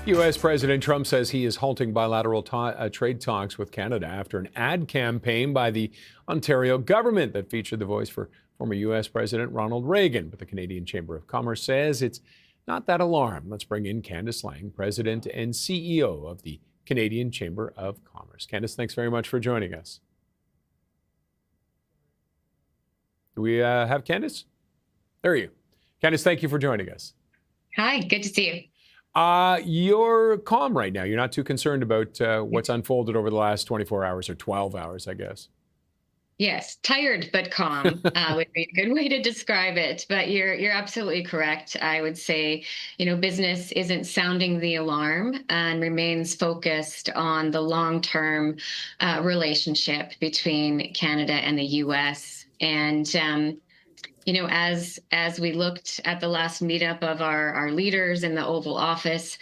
U.S. President Trump says he is halting bilateral trade talks with Canada after an ad campaign by the Ontario government that featured the voice for former U.S. President Ronald Reagan. But the Canadian Chamber of Commerce says it's not that alarmed. Let's bring in Candace Laing, President and CEO of the Canadian Chamber of Commerce. Candace, thanks very much for joining us. Do we have Candace? There you are. Candace, thank you for joining us. Hi, good to see you. You're calm right now. You're not too concerned about what's unfolded over the last 24 hours or 12 hours, I guess. Yes, tired but calm would be a good way to describe it. But you're absolutely correct. I would say, business isn't sounding the alarm and remains focused on the long-term relationship between Canada and the U.S. And as we looked at the last meetup of our leaders in the Oval Office,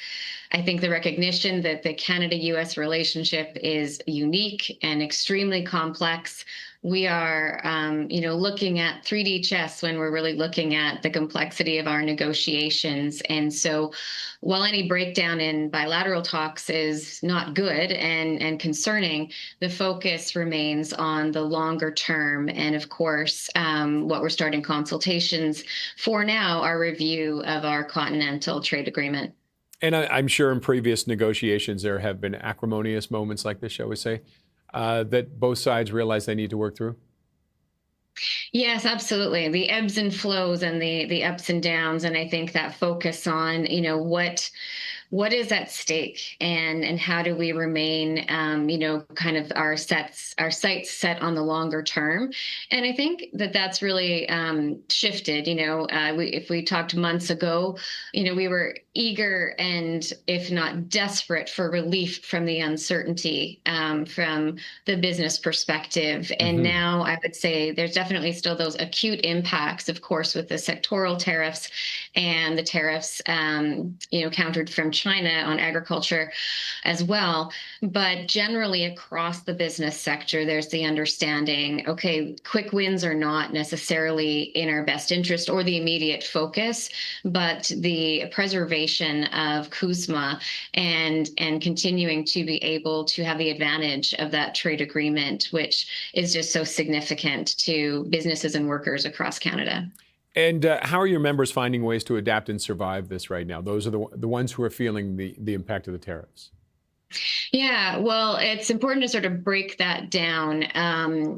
I think the recognition that the Canada-U.S. relationship is unique and extremely complex. We are, looking at 3D chess when we're really looking at the complexity of our negotiations. And so while any breakdown in bilateral talks is not good and concerning, the focus remains on the longer term. And of course, what we're starting consultations for now, our review of our continental trade agreement. And I'm sure in previous negotiations, there have been acrimonious moments like this, shall we say, that both sides realize they need to work through? Yes, absolutely. The ebbs and flows and the ups and downs. And I think that focus on, what is at stake and how do we remain, kind of our sights set on the longer term. And I think that's really shifted. If we talked months ago, we were eager and if not desperate for relief from the uncertainty from the business perspective. And now I would say there's definitely still those acute impacts, of course, with the sectoral tariffs and the tariffs, countered from China on agriculture as well. But generally across the business sector, there's the understanding, okay, quick wins are not necessarily in our best interest or the immediate focus, but the preservation of CUSMA and continuing to be able to have the advantage of that trade agreement, which is just so significant to businesses and workers across Canada. And how are your members finding ways to adapt and survive this right now? Those are the ones who are feeling the impact of the tariffs. Yeah, well, it's important to sort of break that down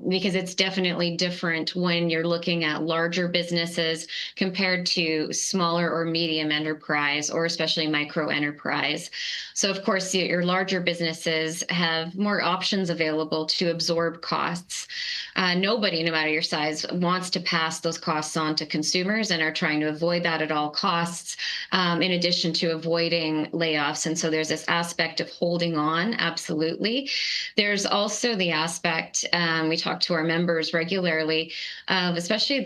because it's definitely different when you're looking at larger businesses compared to smaller or medium enterprise or especially micro enterprise. So, of course, your larger businesses have more options available to absorb costs. Nobody, no matter your size, wants to pass those costs on to consumers and are trying to avoid that at all costs, in addition to avoiding layoffs. And so there's this aspect of holding on, absolutely. There's also the aspect, we talk to our members regularly, of especially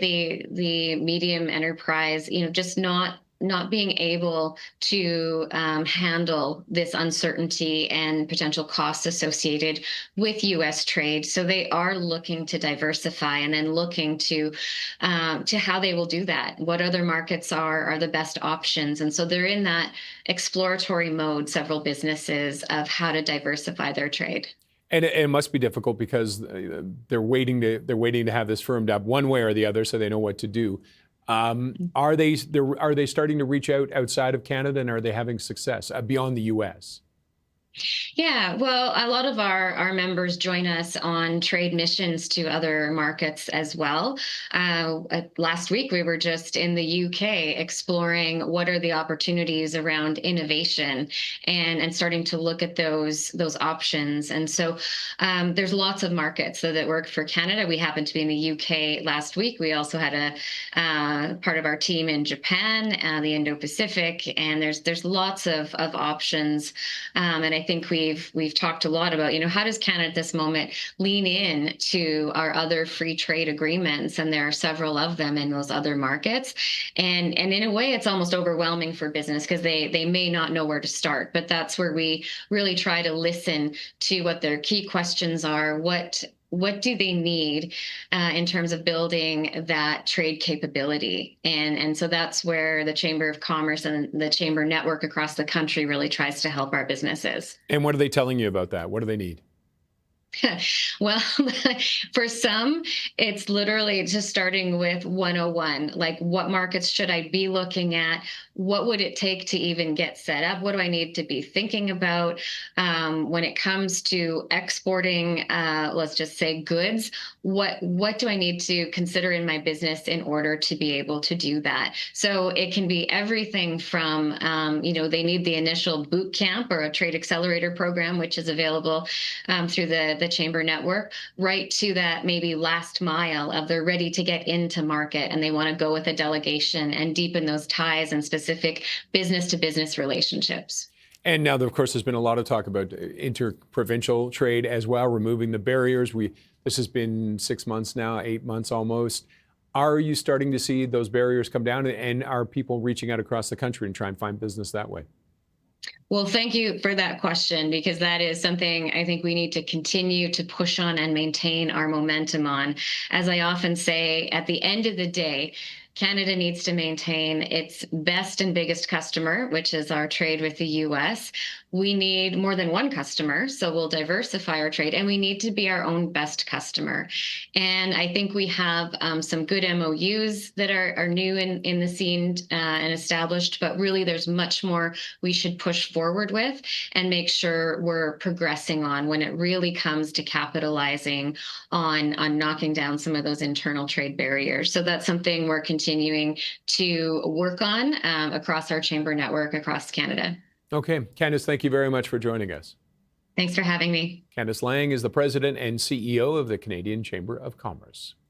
the medium enterprise, just not being able to handle this uncertainty and potential costs associated with U.S. trade. So they are looking to diversify and then looking to how they will do that. What other markets are the best options? And so they're in that exploratory mode, several businesses, of how to diversify their trade. And it must be difficult because they're waiting to have this firmed up one way or the other so they know what to do. Are they starting to reach out outside of Canada, and are they having success beyond the U.S.? Yeah, well, a lot of our members join us on trade missions to other markets as well. Last week, we were just in the UK exploring what are the opportunities around innovation and starting to look at those options. And so there's lots of markets that work for Canada. We happened to be in the UK last week. We also had a part of our team in Japan, the Indo-Pacific, and there's lots of options. And I think we've talked a lot about, how does Canada at this moment lean in to our other free trade agreements? And there are several of them in those other markets. And in a way, it's almost overwhelming for business because they may not know where to start. But that's where we really try to listen to what their key questions are, what what do they need in terms of building that trade capability? And so that's where the Chamber of Commerce and the Chamber network across the country really tries to help our businesses. And what are they telling you about that? What do they need? Well, for some, it's literally just starting with 101. Like, what markets should I be looking at? What would it take to even get set up? What do I need to be thinking about when it comes to exporting, let's just say goods? What do I need to consider in my business in order to be able to do that? So it can be everything from, they need the initial boot camp or a trade accelerator program, which is available through the Chamber network, right to that maybe last mile of they're ready to get into market and they want to go with a delegation and deepen those ties and specific business to business relationships. And now, of course, there's been a lot of talk about interprovincial trade as well, removing the barriers. This has been 6 months now, 8 months almost. Are you starting to see those barriers come down, and are people reaching out across the country and try and find business that way? Well, thank you for that question, because that is something I think we need to continue to push on and maintain our momentum on. As I often say, at the end of the day, Canada needs to maintain its best and biggest customer, which is our trade with the US. We need more than one customer, so we'll diversify our trade, and we need to be our own best customer. And I think we have some good MOUs that are new in the scene and established, but really there's much more we should push forward with and make sure we're progressing on when it really comes to capitalizing on knocking down some of those internal trade barriers. So that's something we're continuing to work on across our chamber network across Canada. Okay. Candace, thank you very much for joining us. Thanks for having me. Candace Laing is the president and CEO of the Canadian Chamber of Commerce.